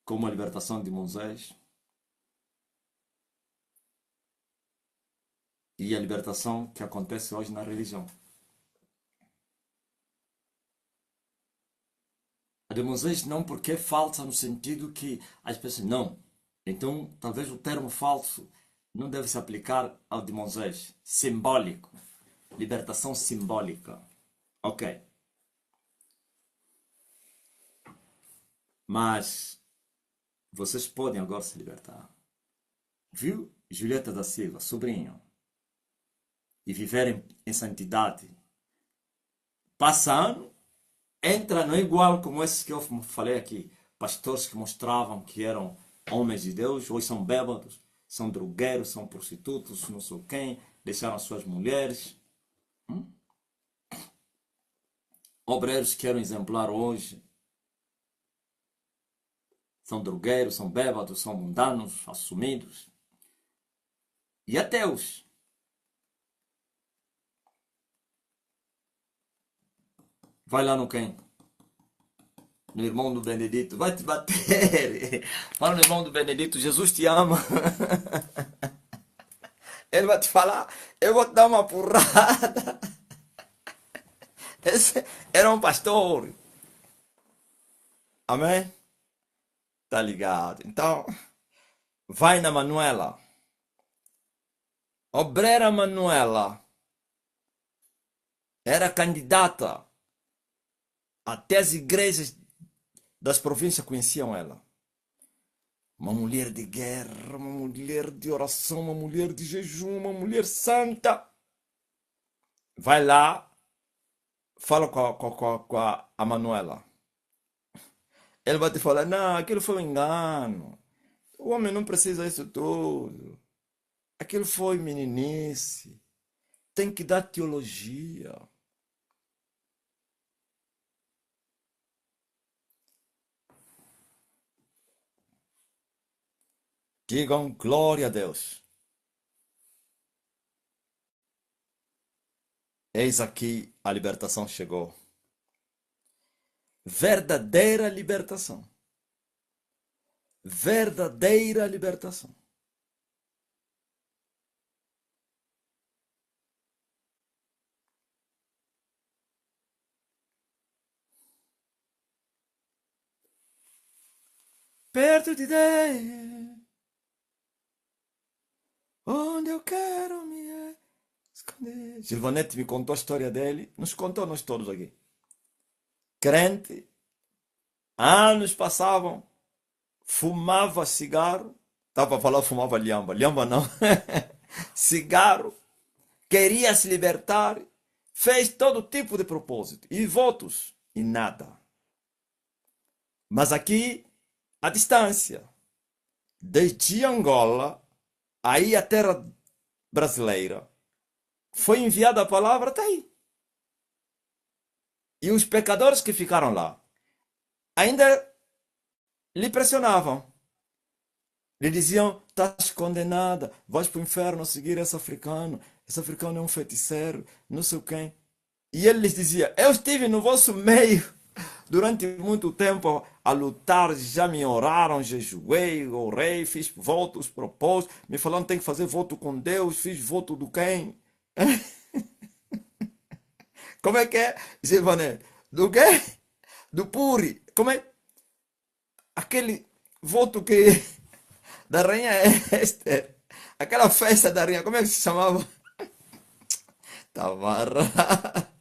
Como a libertação de Moisés e a libertação que acontece hoje na religião. A de Moisés não porque é falsa no sentido que as pessoas não. Então, talvez o termo falso não deve se aplicar ao de Moisés. Simbólico. Libertação simbólica. Ok. Mas vocês podem agora se libertar. Viu? Julieta da Silva, sobrinho. E viverem em santidade. Passa ano, entra, não é igual como esses que eu falei aqui. Pastores que mostravam que eram homens de Deus, hoje são bêbados, são drogueiros, são prostitutos, não sei quem, deixaram suas mulheres. Obreiros que eram exemplar hoje são drogueiros, são bêbados, são mundanos, assumidos. E ateus. Vai lá no quem? No irmão do Benedito. Vai te bater. Fala no irmão do Benedito, Jesus te ama. Ele vai te falar, eu vou te dar uma porrada. Esse era um pastor. Amém? Tá ligado? Então, vai na Manuela. Obreira Manuela era candidata. Até as igrejas das províncias conheciam ela. Uma mulher de guerra, uma mulher de oração, uma mulher de jejum, uma mulher santa. Vai lá, fala com a Manuela. Ele vai te falar, não, aquilo foi um engano. O homem não precisa disso tudo. Aquilo foi meninice. tem que dar teologia. Digam glória a Deus. Eis aqui a libertação chegou. Verdadeira libertação. Verdadeira libertação. Perto de Deus, onde eu quero me esconder. Gilvanete me contou a história dele, nos contou nós todos aqui. Crente, anos passavam, fumava cigarro, estava a falar fumava lhamba, lhamba não, cigarro, queria se libertar, fez todo tipo de propósito e votos e nada. Mas aqui, a distância, desde Angola, aí a terra brasileira, foi enviada a palavra, está aí. E os pecadores que ficaram lá ainda lhe pressionavam. Lhe diziam, estás condenada, vais para o inferno seguir esse africano é um feiticeiro, não sei quem. E ele lhes dizia, eu estive no vosso meio durante muito tempo a lutar, já me oraram, jejuei, orei, fiz votos, propósitos, me falaram tem que fazer voto com Deus, fiz voto do quem? Como é que é, Givané? Do quê? Do Puri. Como é? Aquele voto que da rainha Esther. Aquela festa da rainha, como é que se chamava? Tamarra.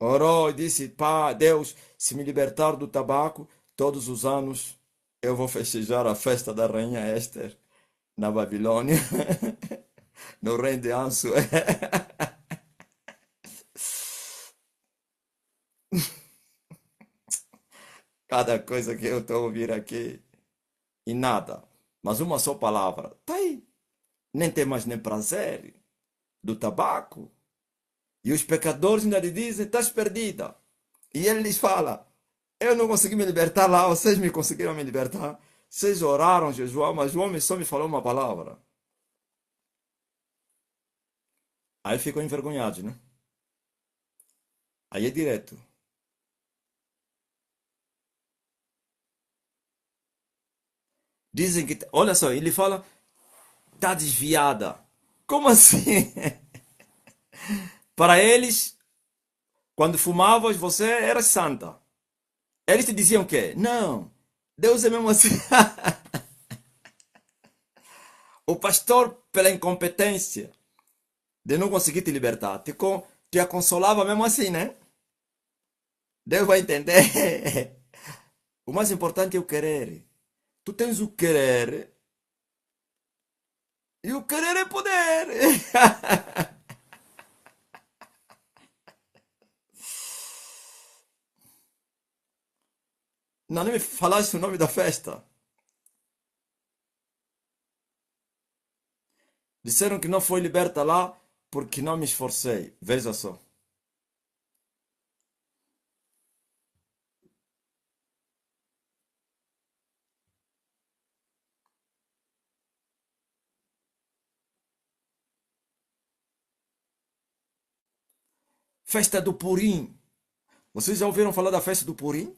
Orou e disse: Pá, Deus, se me libertar do tabaco, todos os anos eu vou festejar a festa da rainha Esther na Babilônia, no reino de Anso. Cada coisa que eu estou a ouvir aqui e nada, mas uma só palavra, tá aí. Nem tem mais nem prazer do tabaco. E os pecadores ainda lhe dizem: estás perdida. E ele lhes fala: eu não consegui me libertar lá, vocês me conseguiram me libertar. Vocês oraram, jejuaram, mas o homem só me falou uma palavra. Aí ficam envergonhados, né? Aí é direto. Dizem que, olha só, ele fala: tá desviada. Como assim? Para eles, quando fumavas, você era santa. Eles te diziam o quê? Não, Deus é mesmo assim. O pastor, pela incompetência de não conseguir te libertar, te consolava mesmo assim, né? Deus vai entender. O mais importante é o querer. Tu tens o querer e o querer é poder. Não, nem me falaste o nome da festa. Disseram que não foi liberta lá porque não me esforcei. Veja só. Festa do Purim. Vocês já ouviram falar da festa do Purim?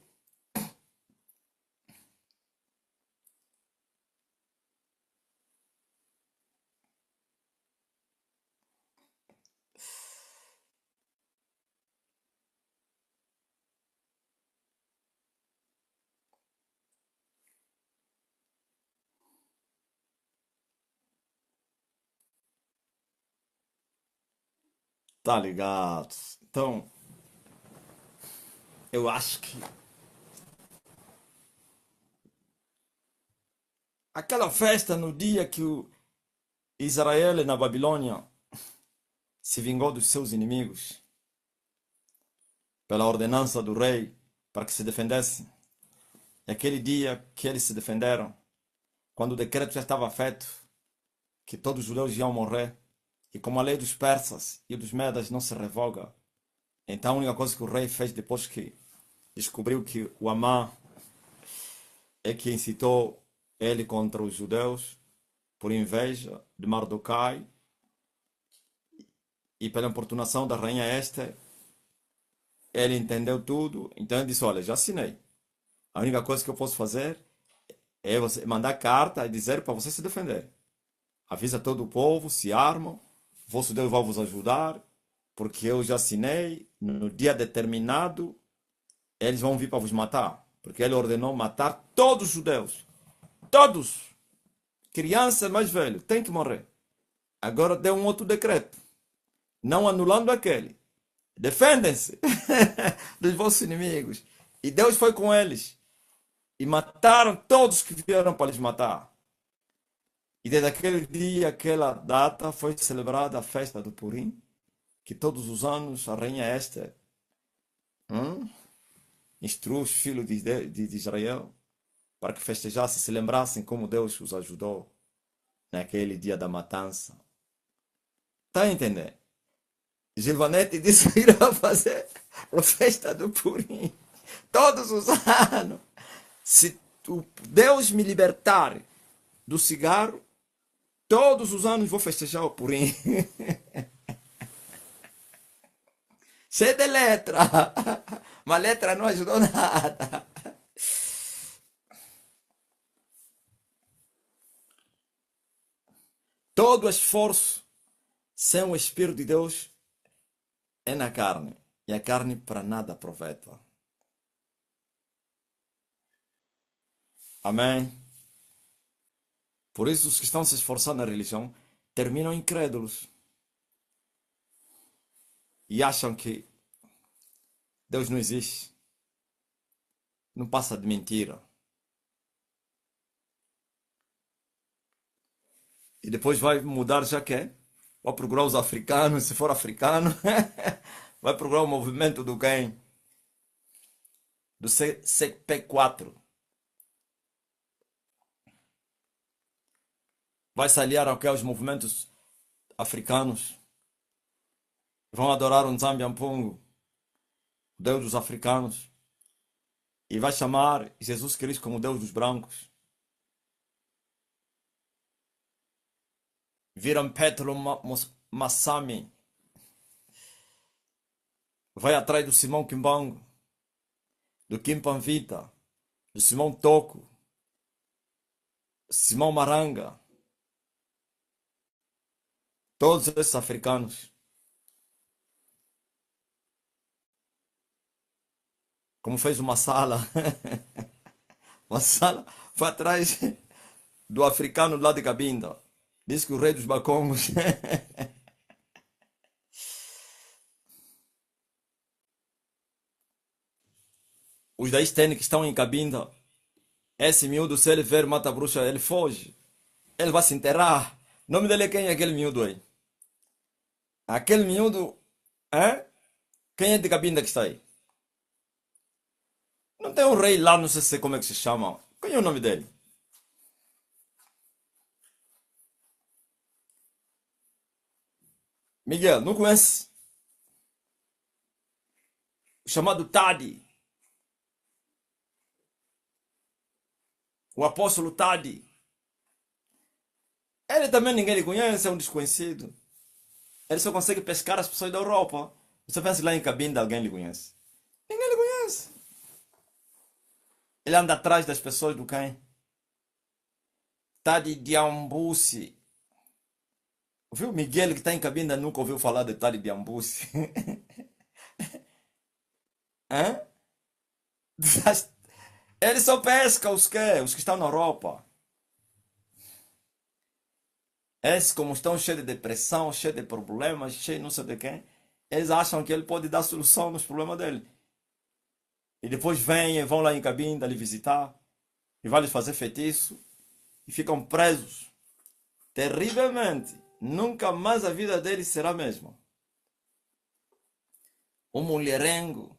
Tá ligado. Então, eu acho que aquela festa no dia que o Israel na Babilônia se vingou dos seus inimigos pela ordenança do rei para que se defendesse. aquele dia que eles se defenderam, quando o decreto já estava feito, que todos os judeus iam morrer, e como a lei dos persas e dos medas não se revoga, então a única coisa que o rei fez depois que descobriu que o Amã é que incitou ele contra os judeus por inveja de Mardokai e pela importunação da rainha Esther, ele entendeu tudo, então ele disse, olha, já assinei. A única coisa que eu posso fazer é você mandar carta e dizer para você se defender. Avisa todo o povo, se armam, vosso Deus vai vos ajudar, porque eu já assinei, no dia determinado, eles vão vir para vos matar. Porque ele ordenou matar todos os judeus. Todos! Criança mais velho, tem que morrer. Agora deu um outro decreto, não anulando aquele. Defendem-se dos vossos inimigos. E Deus foi com eles. E mataram todos que vieram para lhes matar. E desde aquele dia, aquela data, foi celebrada a festa do Purim, que todos os anos a rainha Esther instruiu os filhos de Israel para que festejassem, se lembrassem como Deus os ajudou naquele dia da matança. Está a entender? Gilvanete disse que irá fazer a festa do Purim todos os anos. Se Deus me libertar do cigarro, todos os anos vou festejar o Purim. Cheio de letra. Mas letra não ajudou nada. Todo esforço sem o Espírito de Deus é na carne. E a carne para nada aproveita. Amém? Por isso os que estão se esforçando na religião terminam incrédulos. E acham que Deus não existe. Não passa de mentira. E depois vai mudar, já quer. Vai procurar os africanos, se for africano. Vai procurar o movimento do quem? Do CP4. Vai se aliar ao que? Aos movimentos africanos. Vão adorar o Nzambi Ampungu, Deus dos africanos. E vai chamar Jesus Cristo como Deus dos brancos. Viram Petro Massami. Vai atrás do Simão Kimbangu, do Kim Panvita, do Simão Toko, Simão Maranga. Todos esses africanos. Como fez uma sala. Uma sala foi atrás do africano lá de Cabinda. Diz que o rei dos Bacongos. Os da Estene que estão em Cabinda. Esse miúdo, se ele ver mata bruxa, ele foge. Ele vai se enterrar. O nome dele é quem? É aquele miúdo aí. Aquele miúdo. Quem é de Cabinda que está aí? Não tem um rei lá, não sei como é que se chama. Qual é o nome dele? Miguel, não conhece? O chamado Tadi. O apóstolo Tadi. Ele também ninguém lhe conhece, é um desconhecido. Ele só consegue pescar as pessoas da Europa. Você pensa que lá em Cabinda alguém lhe conhece? Ninguém lhe conhece. Ele anda atrás das pessoas do quem? Tadi Diambusi. Viu? Miguel que está em Cabinda nunca ouviu falar de Tadi Diambusi. Hã? Ele só pesca os quê? Os que estão na Europa. Esses como estão cheios de depressão, cheios de problemas, cheios não sei de quem, eles acham que ele pode dar solução nos problemas dele. E depois vêm, vão lá em Cabinda lhe visitar, e vai lhes fazer feitiço, e ficam presos. Terrivelmente. Nunca mais a vida deles será a mesma. Um mulherengo.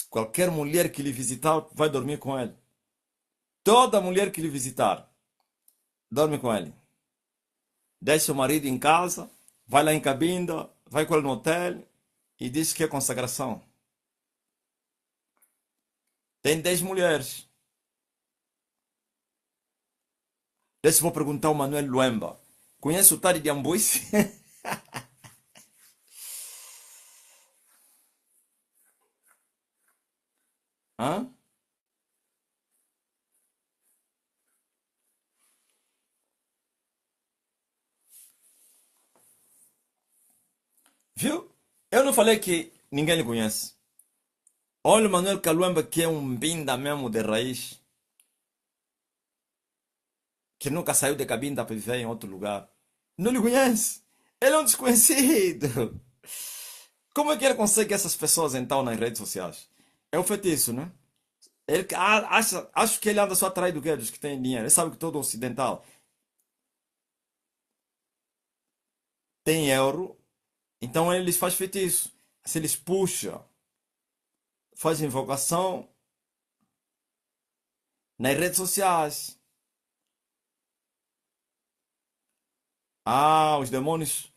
Qualquer mulher que lhe visitar vai dormir com ele. Toda mulher que lhe visitar dorme com ele. Deixa o marido em casa, vai lá em Cabinda, vai com ele no hotel e diz que é consagração. Tem 10 mulheres. Deixa eu vou perguntar ao Manuel Luemba. Conhece o Tari de Ambuíce? Hã? Viu? Eu não falei que ninguém lhe conhece. Olha o Manuel Caluemba que é um binda mesmo de raiz. Que nunca saiu de Cabinda para viver em outro lugar. Não lhe conhece. Ele é um desconhecido. Como é que ele consegue essas pessoas então nas redes sociais? É um feitiço, né? Ele acho que ele anda só atrás do quê? Dos que têm dinheiro. Ele sabe que todo ocidental tem euro, então eles faz feitiço. Se eles puxam, faz invocação nas redes sociais. Ah, os demônios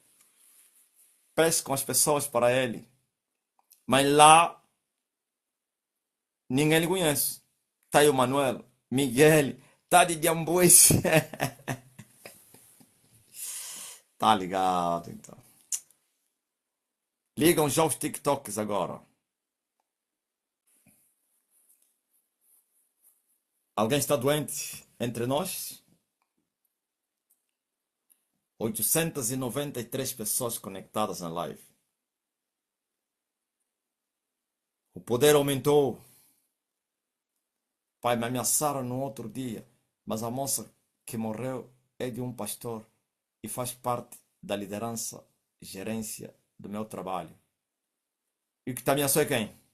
pescam as pessoas para ele. Mas lá ninguém lhe conhece. Tá aí o Manuel, Miguel, tá de Diambuíce. Tá ligado, então. Ligam já os TikToks agora. Alguém está doente entre nós? 893 pessoas conectadas na live. O poder aumentou. Pai, me ameaçaram no outro dia, mas a moça que morreu é de um pastor e faz parte da liderança, gerência do meu trabalho. E o que te ameaçou é quem?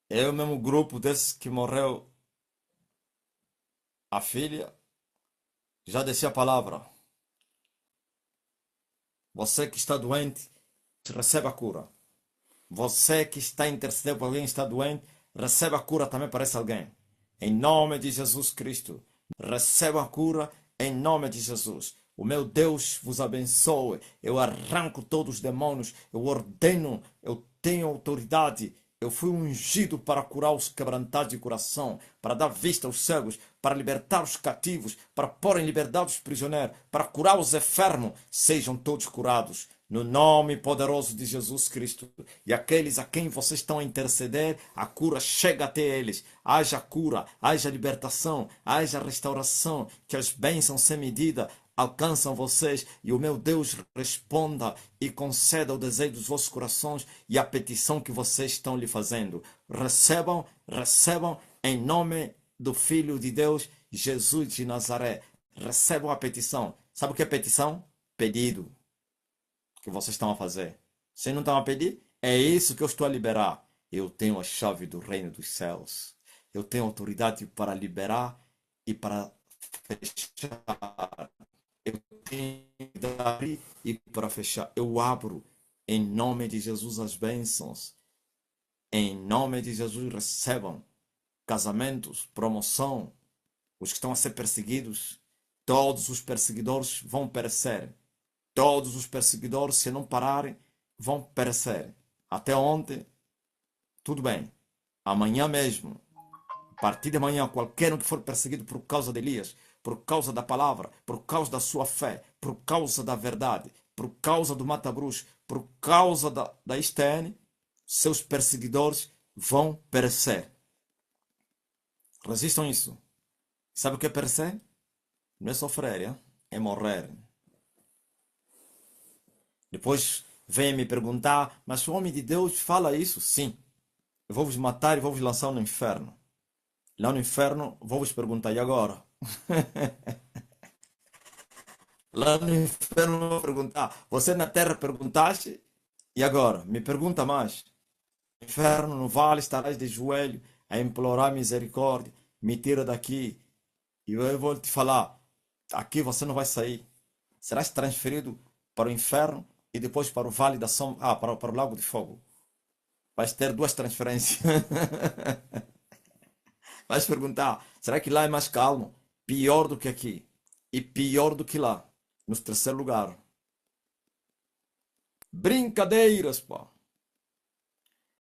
É o mesmo grupo desse que morreu a filha. Já desci a palavra. Você que está doente, receba a cura. Você que está intercedendo por alguém que está doente, receba a cura também para esse alguém. Em nome de Jesus Cristo. Receba a cura em nome de Jesus. O meu Deus vos abençoe. Eu arranco todos os demônios. Eu ordeno. Eu tenho autoridade. Eu fui ungido para curar os quebrantados de coração, para dar vista aos cegos, para libertar os cativos, para pôr em liberdade os prisioneiros, para curar os enfermos. Sejam todos curados. No nome poderoso de Jesus Cristo. E aqueles a quem vocês estão a interceder, a cura chega até eles. Haja cura, haja libertação, haja restauração. Que as bênçãos sem medida alcançam vocês e o meu Deus responda e conceda o desejo dos vossos corações e a petição que vocês estão lhe fazendo. Recebam, recebam em nome do Filho de Deus, Jesus de Nazaré. Recebam a petição. Sabe o que é petição? Pedido que vocês estão a fazer. Vocês não estão a pedir? É isso que eu estou a liberar. Eu tenho a chave do reino dos céus. Eu tenho autoridade para liberar e para fechar. Eu tenho para abrir e para fechar. Eu abro em nome de Jesus as bênçãos. Em nome de Jesus recebam casamentos, promoção. Os que estão a ser perseguidos, todos os perseguidores vão perecer. Todos os perseguidores, se não pararem, vão perecer. Até ontem, tudo bem. Amanhã mesmo, a partir de amanhã, qualquer um que for perseguido por causa de Elias, por causa da palavra, por causa da sua fé, por causa da verdade, por causa do mata-bruxo, por causa da STN, seus perseguidores vão perecer. Resistam isso. Sabe o que é perecer? Não é sofrer, é morrer. Depois vem me perguntar, mas o homem de Deus fala isso? Sim. Eu vou vos matar e vou vos lançar no inferno. Lá no inferno, vou vos perguntar, e agora? Lá no inferno, vou perguntar, você na terra perguntaste, e agora? Me pergunta mais. No inferno, no vale, estarás de joelho a implorar misericórdia, me tira daqui. E eu vou te falar, aqui você não vai sair. serás transferido para o inferno e depois para o vale da sombra, para o lago de fogo. Vais ter duas transferências. Vais perguntar, será que lá é mais calmo? Pior do que aqui. E pior do que lá. No terceiro lugar. Brincadeiras, pá.